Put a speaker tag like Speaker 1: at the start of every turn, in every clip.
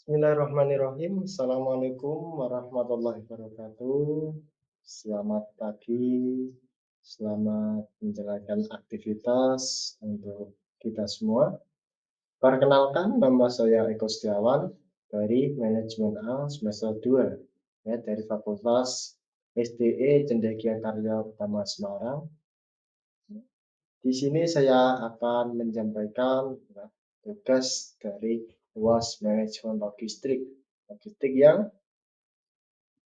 Speaker 1: Bismillahirrahmanirrahim. Assalamualaikum warahmatullahi wabarakatuh. Selamat pagi, selamat menjalankan aktivitas untuk kita semua. Perkenalkan, nama saya Eko Setiawan dari Manajemen A semester 2, ya, dari Fakultas SDE Cendekia Karya Utama Semarang. Di sini saya akan menyampaikan ya, tugas dari UAS Manajemen Logistik. Logistik yang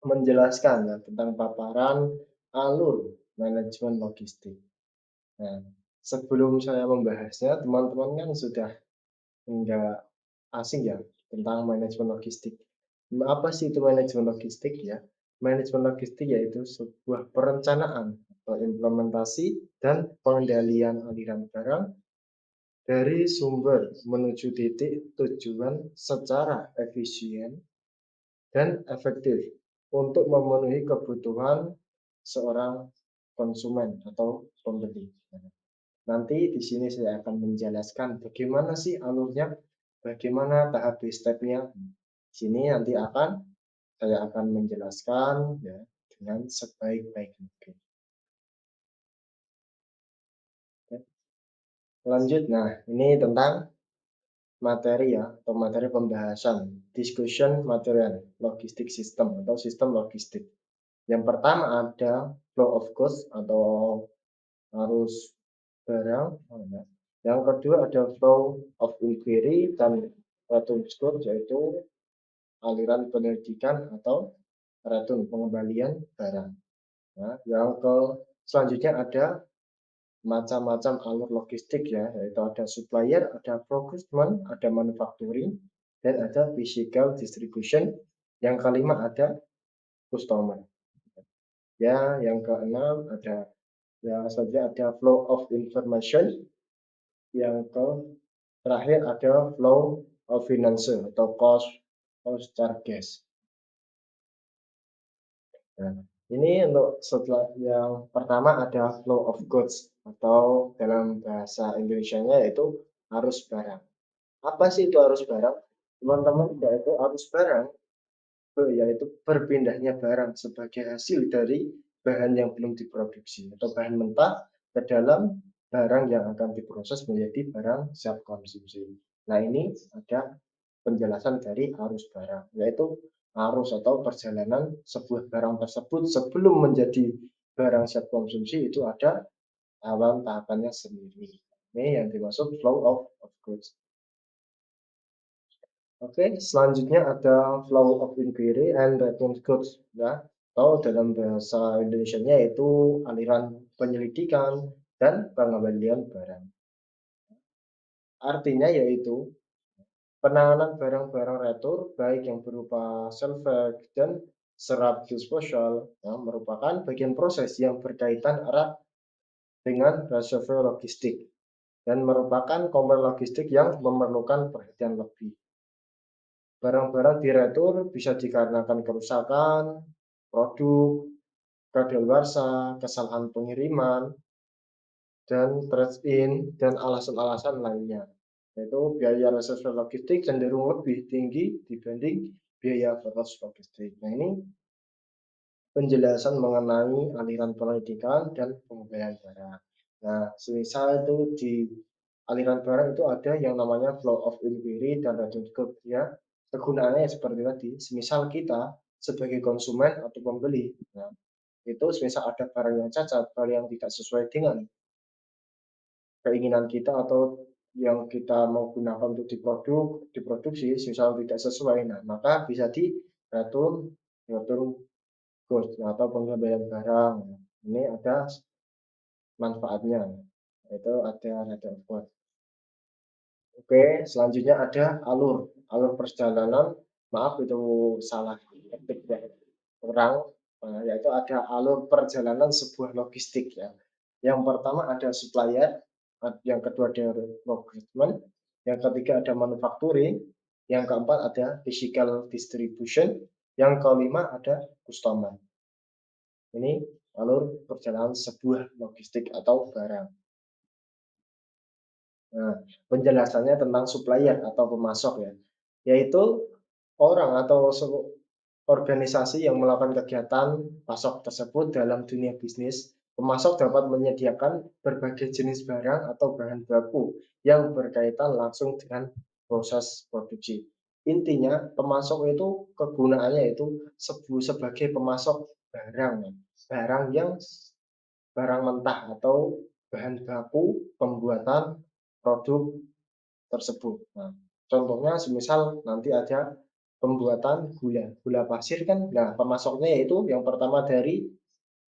Speaker 1: menjelaskan ya, tentang paparan alur manajemen logistik. Nah, sebelum saya membahasnya, teman-teman kan sudah enggak asing ya tentang manajemen logistik. Apa sih itu manajemen logistik ya? Manajemen logistik yaitu sebuah perencanaan atau implementasi dan pengendalian aliran barang dari sumber menuju titik tujuan secara efisien dan efektif untuk memenuhi kebutuhan seorang konsumen atau pembeli. Nanti di sini saya akan menjelaskan bagaimana sih alurnya, bagaimana tahap step-nya. Di sini nanti saya akan menjelaskan ya dengan sebaik-baik mungkin. Lanjut, nah ini tentang materi ya atau materi pembahasan discussion material logistik system atau sistem logistik. Yang pertama ada flow of goods atau arus barang. Yang kedua ada flow of inquiry dan return goods yaitu aliran penyelidikan atau return pengembalian barang. Nah, yang selanjutnya ada macam-macam alur logistik ya, yaitu ada supplier, ada procurement, ada manufacturing, dan ada physical distribution. Yang kelima ada customer. Ya, yang keenam ada ya saja ada flow of information. Yang terakhir ada flow of financial atau cost charges. Nah, ini untuk setelah yang pertama ada flow of goods atau dalam bahasa Indonesianya yaitu arus barang. Apa sih itu arus barang? Teman-teman, yaitu arus barang yaitu berpindahnya barang sebagai hasil dari bahan yang belum diproduksi atau bahan mentah ke dalam barang yang akan diproses menjadi barang siap konsumsi. Nah, ini ada penjelasan dari arus barang, yaitu arus atau perjalanan sebuah barang tersebut sebelum menjadi barang siap konsumsi itu ada awal tahapannya sendiri. Ini yang dimaksud flow of goods. Oke, selanjutnya ada flow of inquiry and return goods, ya. Atau dalam bahasa Indonesianya yaitu aliran penyelidikan dan pengembalian barang. Artinya yaitu penanganan barang-barang retur baik yang berupa self-pack dan serap disposal ya, merupakan bagian proses yang berkaitan erat dengan reservoir logistik dan merupakan komponen logistik yang memerlukan perhatian lebih. Barang-barang diretur bisa dikarenakan kerusakan, produk, kadaluarsa, kesalahan pengiriman, dan trade-in, dan alasan-alasan lainnya. Yaitu biaya reserve logistik cenderung lebih tinggi dibanding biaya fokus logistik. Nah, ini penjelasan mengenai aliran penyelidikan dan pengembalian barang. Nah, semisal itu di aliran barang itu ada yang namanya flow of inquiry dan return goods ya. Kegunaannya seperti tadi, semisal kita sebagai konsumen atau pembeli, nah, itu semisal ada barang yang cacat, barang yang tidak sesuai dengan keinginan kita atau yang kita mau gunakan untuk diproduksi, misal tidak sesuai, nah maka bisa di return, return goods atau pengembalian barang. Ini ada manfaatnya, itu ada return goods. Oke, selanjutnya ada alur perjalanan. Maaf itu salah ketik ya, kurang. Yaitu ada alur perjalanan sebuah logistik ya. Yang pertama ada supplier, yang kedua ada procurement, yang ketiga ada manufacturing, yang keempat ada physical distribution, yang kelima ada customer. Ini alur perjalanan sebuah logistik atau barang. Nah, penjelasannya tentang supplier atau pemasok ya, yaitu orang atau organisasi yang melakukan kegiatan pasok tersebut dalam dunia bisnis, pemasok dapat menyediakan berbagai jenis barang atau bahan baku yang berkaitan langsung dengan proses produksi. Intinya, pemasok itu kegunaannya itu sebagai pemasok barang, barang yang barang mentah atau bahan baku pembuatan produk tersebut. Nah, contohnya semisal nanti ada pembuatan gula, gula pasir kan, nah pemasoknya yaitu yang pertama dari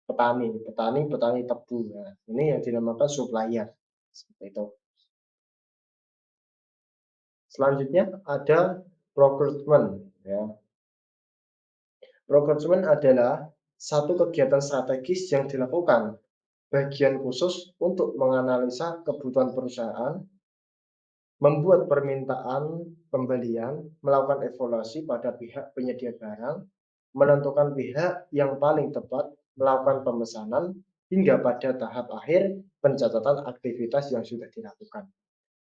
Speaker 1: petani tebu. Nah, ini yang dinamakan supplier. Seperti itu. Selanjutnya ada procurement. Ya. Procurement adalah satu kegiatan strategis yang dilakukan bagian khusus untuk menganalisa kebutuhan perusahaan, membuat permintaan pembelian, melakukan evaluasi pada pihak penyedia barang, menentukan pihak yang paling tepat melakukan pemesanan, hingga pada tahap akhir pencatatan aktivitas yang sudah dilakukan.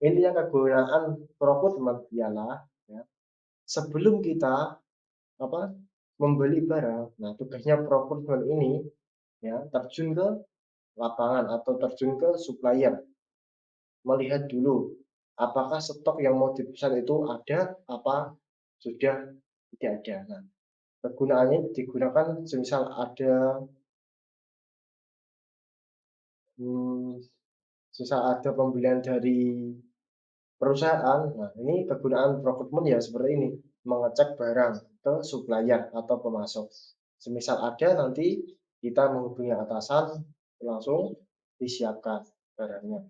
Speaker 1: Intinya kegunaan procurement ialah ya, sebelum kita apa membeli barang, nah tugasnya procurement ini ya terjun ke lapangan atau terjun ke supplier, melihat dulu apakah stok yang mau dipesan itu ada apa sudah tidak ada. Nah, kegunaannya digunakan semisal ada hmm, semisal ada pembelian dari perusahaan. Nah, ini kegunaan procurement ya seperti ini, mengecek barang ke supplier atau pemasok. Semisal ada nanti kita menghubungi atasan langsung disiapkan barangnya.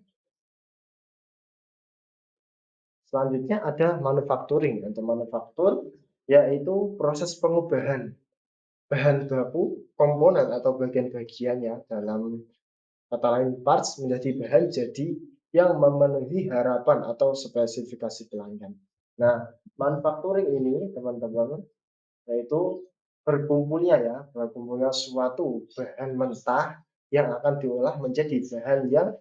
Speaker 1: Selanjutnya ada manufacturing. Untuk manufaktur yaitu proses pengubahan bahan baku, komponen atau bagian-bagiannya dalam kata lain parts menjadi bahan jadi yang memenuhi harapan atau spesifikasi pelanggan. Nah, manufacturing ini teman-teman yaitu berkumpulnya suatu bahan mentah yang akan diolah menjadi bahan yang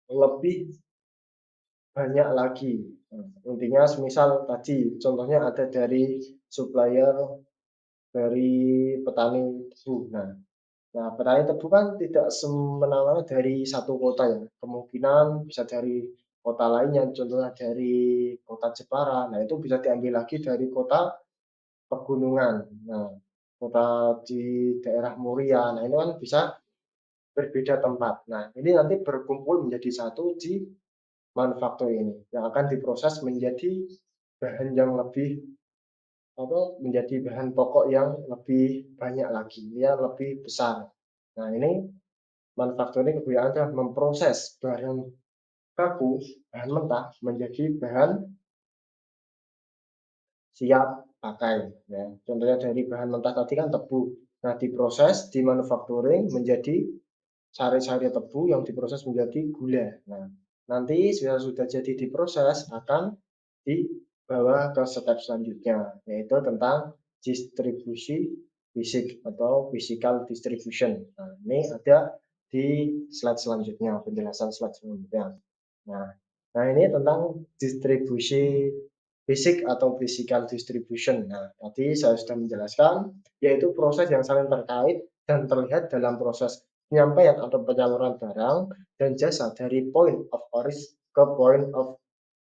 Speaker 1: lebih banyak lagi. Intinya semisal tadi contohnya ada dari supplier dari petani tebu. Nah, petani tebu kan tidak semena-mena dari satu kota ya. Kemungkinan bisa dari kota lainnya, contohnya dari kota Jepara. Nah, itu bisa diambil lagi dari kota pegunungan. Nah, kota di daerah Muria. Nah, ini kan bisa berbeda tempat. Nah, ini nanti berkumpul menjadi satu di manufaktur ini yang akan diproses menjadi bahan yang lebih apa menjadi bahan pokok yang lebih banyak lagi, ya lebih besar. Nah, ini manufacturing kebiasaan adalah memproses bahan baku, bahan mentah menjadi bahan siap pakai. Ya. Contohnya dari bahan mentah tadi kan tebu. Nah, diproses, dimanufacturing menjadi sari-sari tebu yang diproses menjadi gula. Nah, nanti sudah jadi diproses akan dibawa ke step selanjutnya, yaitu tentang distribusi fisik atau physical distribution. Nah, ini ada di slide selanjutnya, penjelasan slide selanjutnya. Nah, nah ini tentang distribusi fisik atau physical distribution. Nah, tadi saya sudah menjelaskan, yaitu proses yang saling terkait dan terlihat dalam proses penyampaian atau penyaluran barang dan jasa dari point of origin ke point of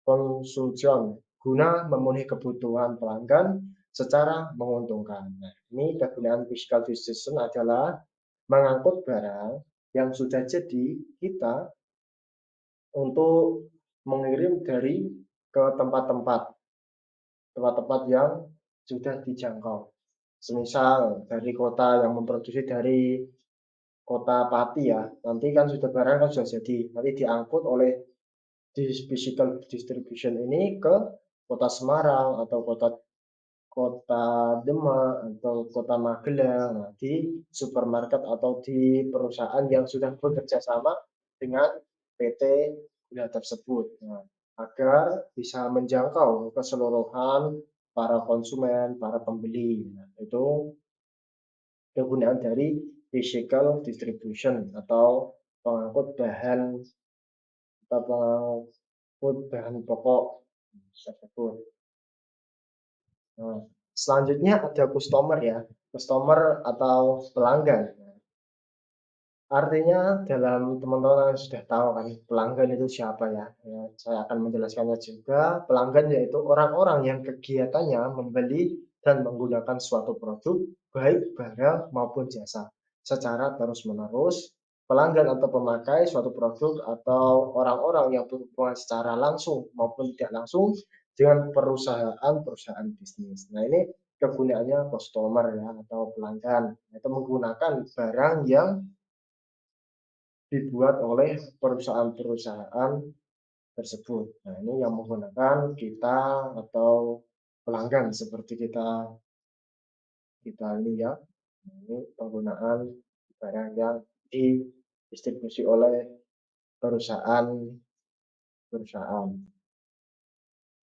Speaker 1: consumption guna memenuhi kebutuhan pelanggan secara menguntungkan. Nah, ini kegunaan physical distribution adalah mengangkut barang yang sudah jadi kita untuk mengirim dari ke tempat-tempat yang sudah dijangkau. Semisal dari kota yang memproduksi dari kota Pati ya, nanti kan sudah barang kan sudah jadi, nanti diangkut oleh physical distribution ini ke kota Semarang atau kota kota Demak atau kota Magelang, nah, di supermarket atau di perusahaan yang sudah bekerja sama dengan PT gula tersebut. Nah, agar bisa menjangkau keseluruhan para konsumen, para pembeli. Nah, itu kegunaan dari physical distribution atau pengangkut bahan atau pengangkut bahan pokok tersebut. Nah, selanjutnya ada customer ya, customer atau pelanggan. Artinya dalam teman-teman sudah tahu kan pelanggan itu siapa ya. Ya, saya akan menjelaskannya juga. Pelanggan yaitu orang-orang yang kegiatannya membeli dan menggunakan suatu produk, baik barang maupun jasa, secara terus-menerus. Pelanggan atau pemakai suatu produk atau orang-orang yang berhubungan secara langsung maupun tidak langsung dengan perusahaan-perusahaan bisnis. Nah, ini kegunaannya customer ya atau pelanggan. Itu menggunakan barang yang dibuat oleh perusahaan-perusahaan tersebut. Nah, ini yang menggunakan kita atau pelanggan seperti kita kita ini ya. Ini penggunaan barang yang didistribusi oleh perusahaan-perusahaan.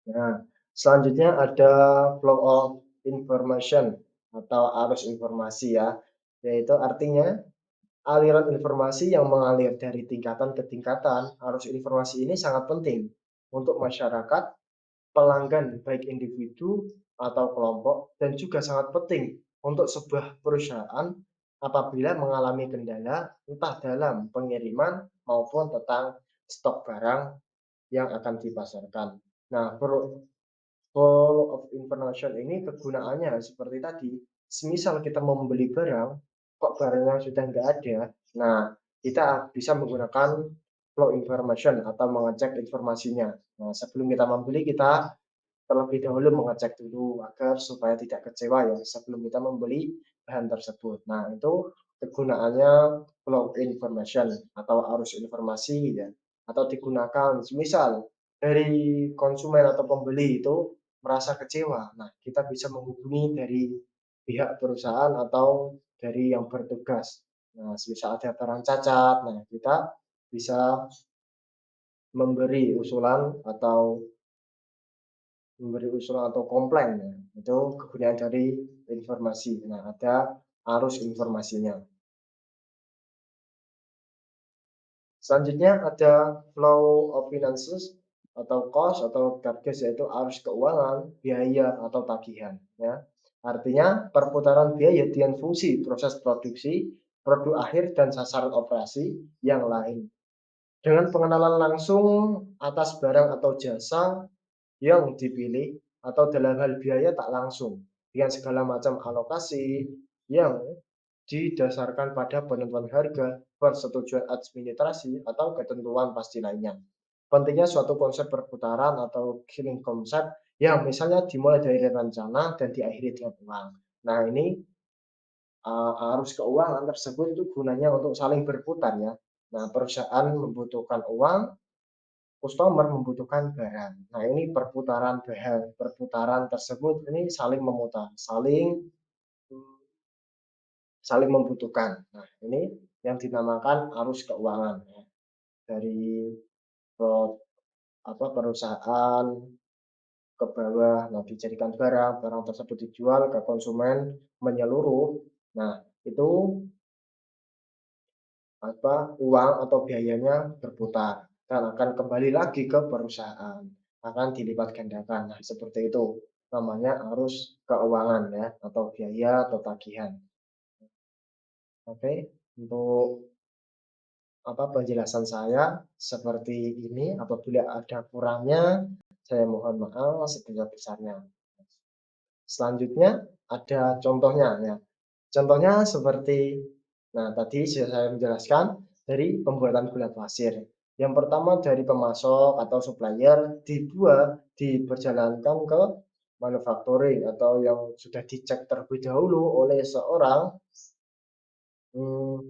Speaker 1: Nah, selanjutnya ada flow of information atau arus informasi ya, yaitu artinya aliran informasi yang mengalir dari tingkatan ke tingkatan. Arus informasi ini sangat penting untuk masyarakat, pelanggan, baik individu atau kelompok, dan juga sangat penting untuk sebuah perusahaan apabila mengalami kendala, entah dalam pengiriman maupun tentang stok barang yang akan dipasarkan. Nah, flow of information ini kegunaannya seperti tadi, semisal kita membeli barang, kok barangnya sudah nggak ada, nah kita bisa menggunakan flow information atau mengecek informasinya. Nah, sebelum kita membeli, kita terlebih dahulu mengecek dulu agar supaya tidak kecewa ya sebelum kita membeli bahan tersebut. Nah, itu kegunaannya flow information atau arus informasi ya, atau digunakan semisal dari konsumen atau pembeli itu merasa kecewa. Nah, kita bisa menghubungi dari pihak perusahaan atau dari yang bertugas. Nah, semisal ada barang cacat, nah kita bisa memberi usulan atau memberi usulan atau komplain ya. Itu kegunaan dari informasi. Nah, ada arus informasinya. Selanjutnya ada flow of finances atau cost atau charges yaitu arus keuangan, biaya atau tagihan ya. Artinya perputaran biaya dengan fungsi proses produksi, produk akhir dan sasaran operasi yang lain. Dengan pengenalan langsung atas barang atau jasa yang dipilih atau dalam hal biaya tak langsung dengan segala macam alokasi yang didasarkan pada penentuan harga, persetujuan administrasi, atau ketentuan pasti lainnya. Pentingnya suatu konsep perputaran atau killing konsep yang misalnya dimulai dari rencana dan diakhiri dengan uang. Nah, ini arus keuangan tersebut itu gunanya untuk saling berputar ya. Nah, perusahaan membutuhkan uang, customer membutuhkan barang. Nah, ini perputaran barang, perputaran tersebut ini saling memutar, saling membutuhkan. Nah, ini yang dinamakan arus keuangan ya. Dari perusahaan ke bawah, nah dijadikan barang, barang tersebut dijual ke konsumen menyeluruh. Nah, itu uang atau biayanya berputar dan akan kembali lagi ke perusahaan, akan dilipat gandakan. Nah, seperti itu namanya arus keuangan ya atau biaya atau tagihan. Oke, untuk penjelasan saya seperti ini. Apabila ada kurangnya, saya mohon maaf sebesar-besarnya. Selanjutnya ada contohnya ya. Contohnya seperti, nah tadi sudah saya menjelaskan dari pembuatan gula pasir. Yang pertama dari pemasok atau supplier dibuat, diperjalankan ke manufacturing atau yang sudah dicek terlebih dahulu oleh seorang hmm,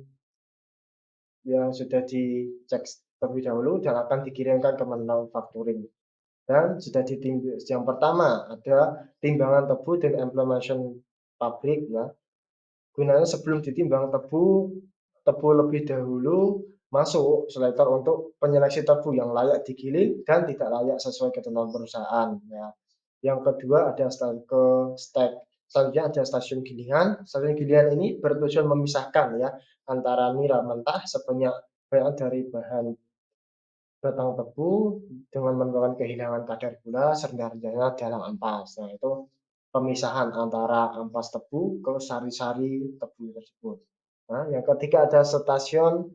Speaker 1: yang sudah dicek terlebih dahulu dan akan dikirimkan ke manufacturing. Dan sudah ditimbang, yang pertama ada timbangan tebu dan implementation pabrik ya. Gunanya sebelum ditimbang tebu, tebu lebih dahulu masuk selektor untuk penyeleksi tebu yang layak digiling dan tidak layak sesuai ketentuan perusahaan ya. Yang kedua ada selanjutnya ada stasiun gilingan. Stasiun gilingan ini bertujuan memisahkan ya antara nira mentah sebanyak dari bahan batang tebu dengan menyebabkan kehilangan kadar gula serendah-rendahnya dalam ampas. Nah, itu pemisahan antara ampas tebu ke sari-sari tebu tersebut. Nah, yang ketiga ada stasiun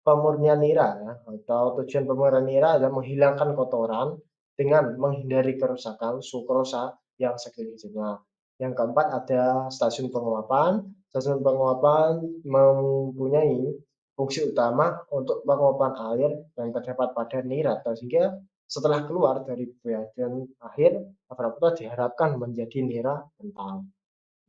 Speaker 1: pemurnian nira ya, atau tujuan pemurnian nira adalah menghilangkan kotoran dengan menghindari kerusakan sukrosa yang sekeliling. Yang keempat ada stasiun penguapan. Stasiun penguapan mempunyai fungsi utama untuk penguapan air yang terdapat pada nira, sehingga setelah keluar dari bagian akhir Abrapta diharapkan menjadi nira kental.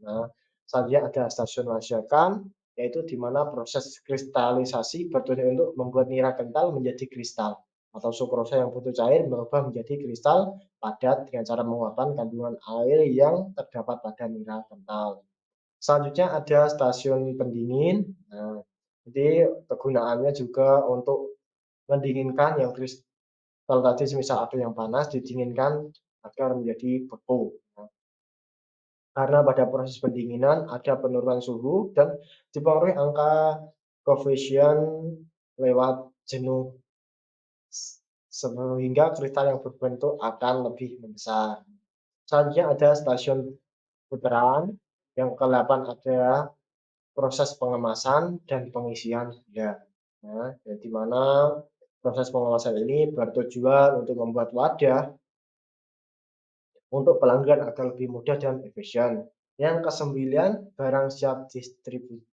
Speaker 1: Nah, selanjutnya ada stasiun wasiakan, yaitu di mana proses kristalisasi bertujuan untuk membuat nira kental menjadi kristal, atau sukrosa yang butuh cair berubah menjadi kristal padat dengan cara menguapkan kandungan air yang terdapat pada nira kental. Selanjutnya ada stasiun pendingin. Nah, jadi kegunaannya juga untuk mendinginkan yang kristal tadi, semisal ada yang panas didinginkan agar menjadi beku. Nah, karena pada proses pendinginan ada penurunan suhu dan dipengaruhi angka koefisien lewat jenuh, sehingga kristal yang berbentuk akan lebih membesar. Selanjutnya ada stasiun putaran. Yang ke-8 ada proses pengemasan dan pengisian gula. Nah, di mana proses pengemasan ini bertujuan untuk membuat wadah untuk pelanggan agar lebih mudah dan efisien. Yang ke-9, barang siap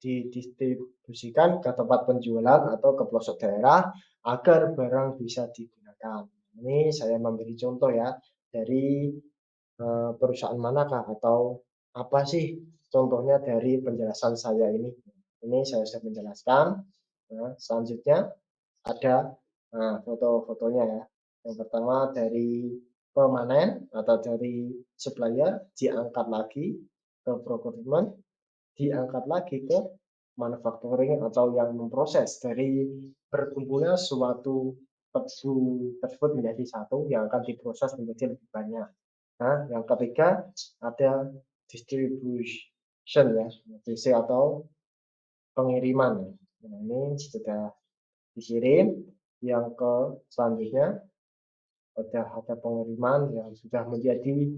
Speaker 1: didistribusikan ke tempat penjualan atau ke pelosok daerah agar barang bisa digunakan. Ini saya memberi contoh ya dari perusahaan manakah atau apa sih contohnya dari penjelasan saya ini. Ini saya sudah menjelaskan. Nah, selanjutnya ada foto-fotonya ya. Yang pertama dari pemanen atau dari supplier diangkat lagi ke procurement, diangkat lagi ke manufacturing atau yang memproses dari berkumpulnya suatu tebu tersebut menjadi satu yang akan diproses menjadi lebih banyak. Nah, yang ketiga ada distribution ya, DC atau pengiriman. Nah, ini sudah dikirim. Yang ke selanjutnya ada pengiriman yang sudah menjadi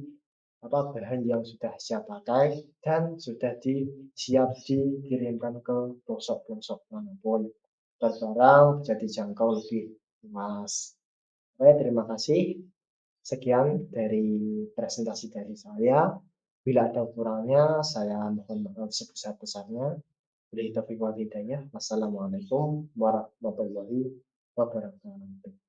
Speaker 1: bahan yang sudah siap pakai dan sudah siap dikirimkan ke pelosok-pelosok manapun agar barang bisa dijangkau lebih luas. Oke, terima kasih. Sekian dari presentasi dari saya. Bila ada kurangnya, saya mohon maaf sebesar-besarnya. Wassalamualaikum warahmatullahi wabarakatuh.